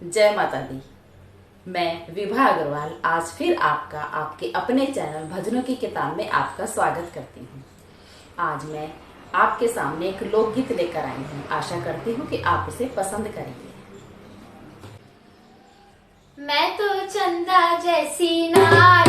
जय माता दी। मैं विभा अग्रवाल आज फिर आपका आपके अपने चैनल भजनों की किताब में आपका स्वागत करती हूँ। आज मैं आपके सामने एक लोकगीत लेकर आई हूँ। आशा करती हूँ कि आप इसे पसंद करेंगे। मैं तो चंदा जैसी नारी